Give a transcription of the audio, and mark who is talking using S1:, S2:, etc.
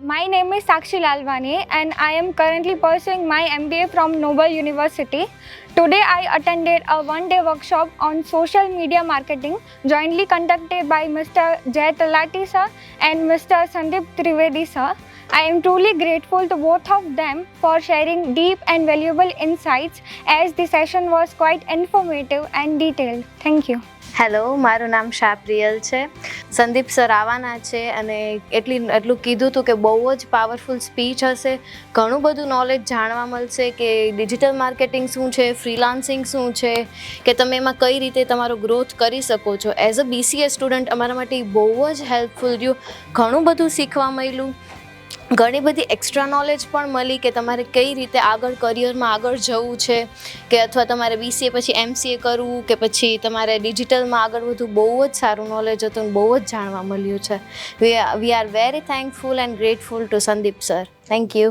S1: my name is Sakshi Lalwani and I am currently pursuing my MBA from Noble University. Today I attended a one-day workshop on social media marketing jointly conducted by Mr. Jay Talati sir and Mr. Sandeep Trivedi sir. I am truly grateful to both of them for sharing deep and valuable insights as the session was quite informative and detailed. Thank you.
S2: Hello, મારું નામ શાહ પ્રિયલ છે. Sandeep sir આવવાના છે અને એટલું કીધું હતું કે બહુ જ પાવરફુલ સ્પીચ હશે. ઘણું બધું નોલેજ જાણવા મળશે કે ડિજિટલ માર્કેટિંગ શું છે, ફ્રીલાન્સિંગ શું છે, કે તમે એમાં કઈ રીતે તમારો ગ્રોથ કરી શકો છો. એઝ અ BCA સ્ટુડન્ટ અમારા માટે બહુ જ હેલ્પફુલ રહ્યું. ઘણું બધું શીખવા મળ્યું. ઘણી બધી એક્સ્ટ્રા નોલેજ પણ મળી કે તમારે કઈ રીતે આગળ કરિયરમાં આગળ જવું છે, કે અથવા તમારે BCA પછી MCA કરવું કે પછી તમારે ડિજિટલમાં આગળ વધવું. બહુ જ સારું નોલેજ હતું અને બહુ જ જાણવા મળ્યું છે. We are very thankful and grateful two Sandeep sir. Thank you.